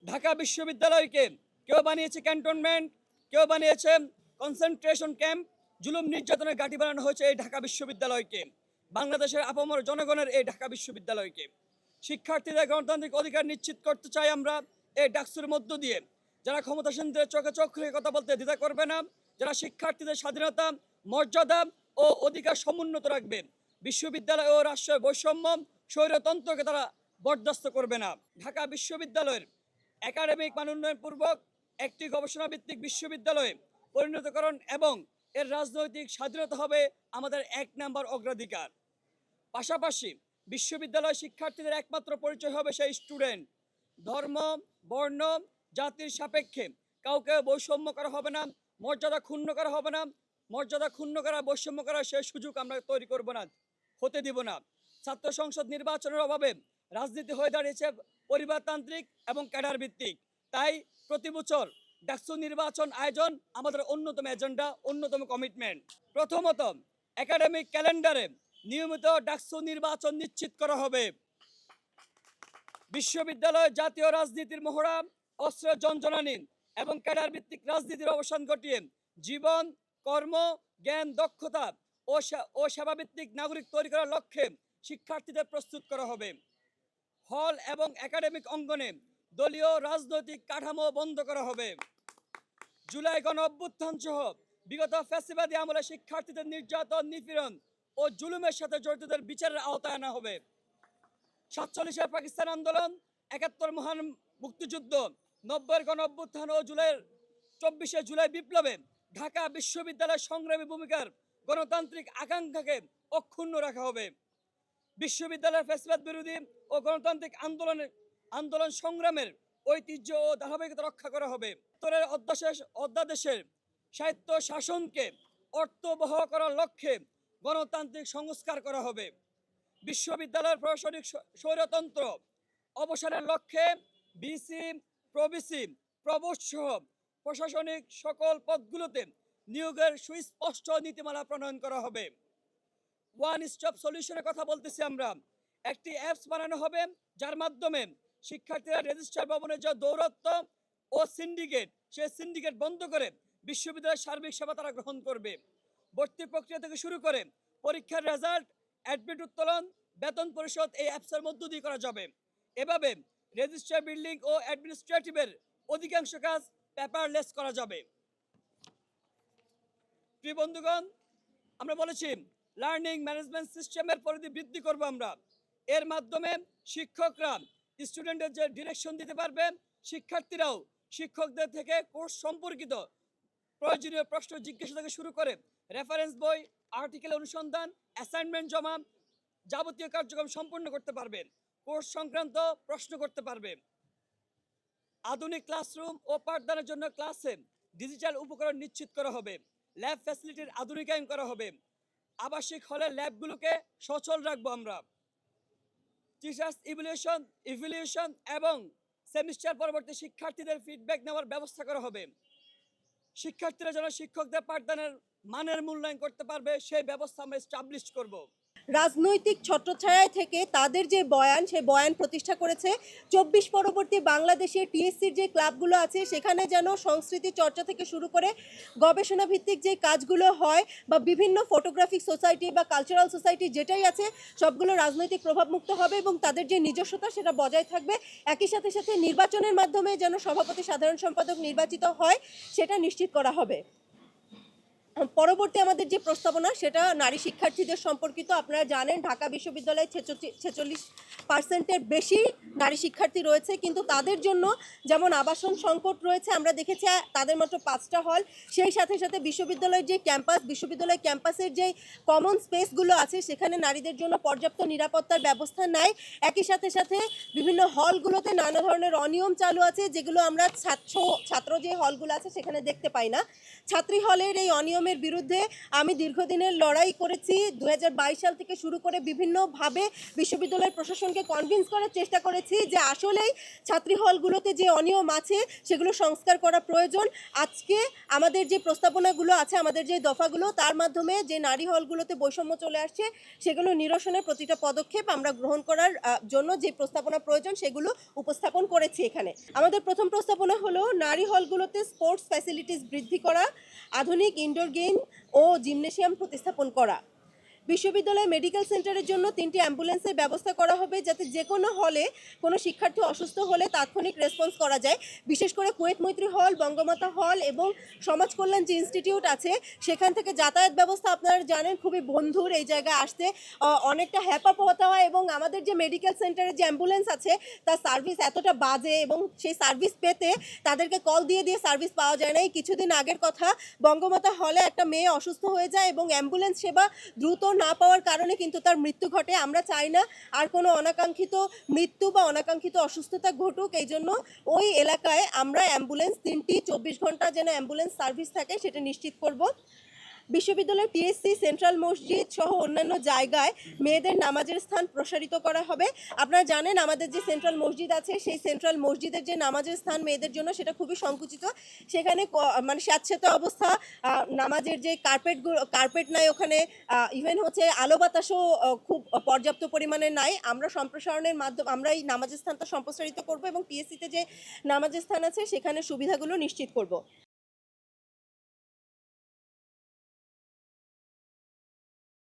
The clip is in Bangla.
ঢাকা বিশ্ববিদ্যালয়কে কেউ বানিয়েছে ক্যান্টনমেন্ট, কেউ বানিয়েছে কনসেন্ট্রেশন ক্যাম্প। জুলুম নির্যাতনের ঘাঁটি বানানো হয়েছে এই ঢাকা বিশ্ববিদ্যালয়কে, বাংলাদেশের আপামর জনগণের এই ঢাকা বিশ্ববিদ্যালয়কে। শিক্ষার্থীদের গণতান্ত্রিক অধিকার নিশ্চিত করতে চাই আমরা এই ডাকসুর মধ্য দিয়ে। যারা ক্ষমতাসীনদের চোখে চোখ রেখে কথা বলতে দ্বিধা করবে না, যারা শিক্ষার্থীদের স্বাধীনতা, মর্যাদা ও অধিকার সমুন্নত রাখবে, বিশ্ববিদ্যালয় ও রাষ্ট্রের বৈষম্য, স্বৈরতন্ত্রকে তারা বরদাস্ত করবে না। ঢাকা বিশ্ববিদ্যালয়ের একাডেমিক মানোন্নয়নপূর্বক একটি গবেষণাভিত্তিক বিশ্ববিদ্যালয়ে পরিণতকরণ এবং এর রাজনৈতিক স্বাধীনতা হবে আমাদের ১ নম্বর অগ্রাধিকার। পাশাপাশি বিশ্ববিদ্যালয় শিক্ষার্থীদের একমাত্র পরিচয় হবে সেই স্টুডেন্ট। ধর্ম, বর্ণ, জাতির সাপেক্ষে কাউকে বৈষম্য করা হবে না, মর্যাদা ক্ষুণ্ণ করা হবে না। মর্যাদা ক্ষুণ্ণ করা, বৈষম্য করার সেই সুযোগ আমরা তৈরি করব না, হতে দিব না। ছাত্র সংসদ নির্বাচনের অভাবে রাজনীতি হয়ে দাঁড়িয়েছে পরিবারতান্ত্রিক এবং ক্যাডার ভিত্তিক। তাই প্রতি বছর ডাকসু নির্বাচন আয়োজন আমাদের অন্যতম এজেন্ডা, অন্যতম কমিটমেন্ট। প্রথমত, একাডেমিক ক্যালেন্ডারে নিয়মিত ডাকসু নির্বাচন নিশ্চিত করা হবে। বিশ্ববিদ্যালয় জাতীয় রাজনীতির মহড়া, অস্ত্র যন্ত্রণানী এবং ক্যাডার ভিত্তিক রাজনীতির অবসান ঘটিয়ে জীবন, কর্ম, জ্ঞান, দক্ষতা ও সেবাভিত্তিক নাগরিক তৈরি করার লক্ষ্যে শিক্ষার্থীদের প্রস্তুত করা হবে। হল এবং একাডেমিক অঙ্গনে দলীয় রাজনৈতিক কাঠামো বন্ধ করা হবে। জুলাই গণ অভ্যুত্থান সহ বিগত ফ্যাসিবাদী আমলে শিক্ষার্থীদের নির্যাতন, নিপীড়ন ও জুলুমের সাথে জড়িতদের বিচারের আওতায় আনা হবে। ৪৭-এর পাকিস্তান আন্দোলন, ৭১ মহান মুক্তিযুদ্ধ, ৯০-এর গণ অভ্যুত্থান ও ২৪শে জুলাই বিপ্লবে ঢাকা বিশ্ববিদ্যালয়ের সংগ্রামী ভূমিকার গণতান্ত্রিক আকাঙ্ক্ষাকে অক্ষুণ্ণ রাখা হবে। বিশ্ববিদ্যালয়ের ফ্যাসিবাদ বিরোধী ও গণতান্ত্রিক আন্দোলন সংগ্রামের ঐতিহ্য ও ধারাবাহিকতা রক্ষা করা হবে। উত্তরের অধ্যাদেশের সাহিত্য শাসনকে অর্থবহ করার লক্ষ্যে গণতান্ত্রিক সংস্কার করা হবে। বিশ্ববিদ্যালয়ের প্রশাসনিক স্বৈরতন্ত্র অবসানের লক্ষ্যে বিসি, প্রবিসি, প্রবোস্ট সহ প্রশাসনিক সকল পদগুলোতে নিয়োগের সুস্পষ্ট নীতিমালা প্রণয়ন করা হবে। ওয়ান স্টপ সলিউশনের কথা বলতেছি আমরা। একটি অ্যাপস বানানো হবে যার মাধ্যমে শিক্ষার্থীরা রেজিস্ট্রার ভবনের যে দৌরত্ব ও সিন্ডিকেট, সেই সিন্ডিকেট বন্ধ করে বিশ্ববিদ্যালয়ের সার্বিক সেবা তারা গ্রহণ করবে। ভর্তি প্রক্রিয়া থেকে শুরু করে পরীক্ষার রেজাল্ট, অ্যাডমিট উত্তোলন, বেতন পরিশোধ এই অ্যাপসের মধ্য দিয়ে করা যাবে। এভাবে রেজিস্ট্রার, বিল্ডিং ও অ্যাডমিনিস্ট্রেটিভের অধিকাংশ কাজ পেপারলেস করা যাবে। প্রিয় বন্ধুগণ, আমরা বলেছি লার্নিং ম্যানেজমেন্ট সিস্টেমের পরিধি বৃদ্ধি করব আমরা। এর মাধ্যমে শিক্ষকরা স্টুডেন্টের যে ডিরেকশন দিতে পারবে, শিক্ষার্থীরাও শিক্ষকদের থেকে কোর্স সম্পর্কিত প্রয়োজনীয় প্রশ্ন জিজ্ঞাসা থেকে শুরু করে রেফারেন্স বই, আর্টিকেল অনুসন্ধান, অ্যাসাইনমেন্ট জমা, যাবতীয় কার্যক্রম সম্পন্ন করতে পারবেন। কোর্স সংক্রান্ত প্রশ্ন করতে পারবে। আধুনিক ক্লাসরুম ও পাঠদানের জন্য ক্লাসে ডিজিটাল উপকরণ নিশ্চিত করা হবে। ল্যাব ফ্যাসিলিটির আধুনিকায়ন করা হবে। আবাসিক হলের ল্যাবগুলোকে সচল রাখবো আমরা। টিচার্স ইভ্যালুয়েশন এবং সেমিস্টার পরবর্তী শিক্ষার্থীদের ফিডব্যাক নেওয়ার ব্যবস্থা করা হবে। শিক্ষার্থীরা যেন শিক্ষকদের পাঠদানের মানের মূল্যায়ন করতে পারবে, সেই ব্যবস্থা আমরা এস্টাবলিশ করব। রাজনৈতিক ছত্রছায়ায় থেকে তাদের যে বয়ান, সেই বয়ান প্রতিষ্ঠা করেছে। ২৪ পরবর্তী বাংলাদেশের টিএসসির যে ক্লাবগুলো আছে সেখানে যেন সংস্কৃতি চর্চা থেকে শুরু করে গবেষণা ভিত্তিক যে কাজগুলো হয় বা বিভিন্ন ফটোগ্রাফিক সোসাইটি বা কালচারাল সোসাইটি যেটাই আছে সবগুলো রাজনৈতিক প্রভাবমুক্ত হবে এবং তাদের যে নিজস্বতা সেটা বজায় থাকবে। একই সাথে সাথে নির্বাচনের মাধ্যমে যেন সভাপতি, সাধারণ সম্পাদক নির্বাচিত হয় সেটা নিশ্চিত করা হবে। পরবর্তী আমাদের যে প্রস্তাবনা সেটা নারী শিক্ষার্থীদের সম্পর্কিত। আপনারা জানেন ঢাকা বিশ্ববিদ্যালয়ে 46% বেশি নারী শিক্ষার্থী রয়েছে, কিন্তু তাদের জন্য যেমন আবাসন সংকট রয়েছে, আমরা দেখেছি তাদের মাত্র 5টা হল। সেই সাথে সাথে বিশ্ববিদ্যালয়ের যে বিশ্ববিদ্যালয় ক্যাম্পাসের যে কমন স্পেসগুলো আছে সেখানে নারীদের জন্য পর্যাপ্ত নিরাপত্তার ব্যবস্থা নাই। একই সাথে সাথে বিভিন্ন হলগুলোতে নানা ধরনের অনিয়ম চালু আছে, যেগুলো আমরা ছাত্র যে হলগুলো আছে সেখানে দেখতে পাই না। ছাত্রী হলের এই অনিয়মের বৈষম্যের বিরুদ্ধে আমি দীর্ঘদিনের লড়াই করেছি। 2022 সাল থেকে শুরু করে বিভিন্নভাবে বিশ্ববিদ্যালয় প্রশাসনকে কনভিন্স করার চেষ্টা করেছি যে আসলেই ছাত্রী হলগুলোতে যে অনিয়ম আছে সেগুলো সংস্কার করা প্রয়োজন। আজকে আমাদের যে প্রস্তাবনাগুলো আছে, আমাদের যে দফাগুলো, তার মাধ্যমে যে নারী হলগুলোতে বৈষম্য চলে আসছে সেগুলো নিরসনের প্রতিটা পদক্ষেপ আমরা গ্রহণ করার জন্য যে প্রস্তাবনা প্রয়োজন সেগুলো উপস্থাপন করেছি এখানে। আমাদের প্রথম প্রস্তাবনা হলো নারী হলগুলোতে স্পোর্টস ফ্যাসিলিটিস বৃদ্ধি করা, আধুনিক ইনডোর গেম ও জিমনেশিয়াম প্রতিস্থাপন করা। বিশ্ববিদ্যালয় মেডিকেল সেন্টারের জন্য 3টি অ্যাম্বুলেন্সের ব্যবস্থা করা হবে, যাতে যে কোনো হলে কোনো শিক্ষার্থী অসুস্থ হলে তাৎক্ষণিক রেসপন্স করা যায়। বিশেষ করে কুয়েত মৈত্রী হল, বঙ্গমাতা হল এবং সমাজ কল্যাণ যে ইনস্টিটিউট আছে সেখান থেকে যাতায়াত ব্যবস্থা আপনারা জানেন খুবই বন্ধুর, এই জায়গায় আসতে অনেকটা হ্যাপা পোহাতে হয় এবং আমাদের যে মেডিকেল সেন্টারের যে অ্যাম্বুলেন্স আছে তার সার্ভিস এতটা বাজে এবং সেই সার্ভিস পেতে তাদেরকে কল দিয়ে দিয়ে সার্ভিস পাওয়া যায় না। এই কিছুদিন আগের কথা, বঙ্গমাতা হলে একটা মেয়ে অসুস্থ হয়ে যায় এবং অ্যাম্বুলেন্স সেবা দ্রুত না পাওয়ার কারণে কিন্তু তার মৃত্যু ঘটে। আমরা চাই না আর কোনো অনাকাঙ্ক্ষিত মৃত্যু বা অনাকাঙ্ক্ষিত অসুস্থতা ঘটুক, এই জন্য ওই এলাকায় আমরা অ্যাম্বুলেন্স 3টি 24 ঘন্টা যেন অ্যাম্বুলেন্স সার্ভিস থাকে সেটা নিশ্চিত করব। বিশ্ববিদ্যালয়ের টিএসসি, সেন্ট্রাল মসজিদ সহ অন্যান্য জায়গায় মেয়েদের নামাজের স্থান প্রসারিত করা হবে। আপনারা জানেন আমাদের যে সেন্ট্রাল মসজিদ আছে সেই সেন্ট্রাল মসজিদের যে নামাজের স্থান মেয়েদের জন্য সেটা খুবই সংকুচিত। সেখানে মানে স্যাঁতসেঁতে অবস্থা, নামাজের যে কার্পেট নাই ওখানে, ইভেন হচ্ছে আলো বাতাসও খুব পর্যাপ্ত পরিমাণে নাই। আমরা সম্প্রসারণের মাধ্যমে আমরা এই নামাজের স্থানটা সম্প্রসারিত করব এবং টিএসসিতে যে নামাজের স্থান আছে সেখানে সুবিধাগুলো নিশ্চিত করব।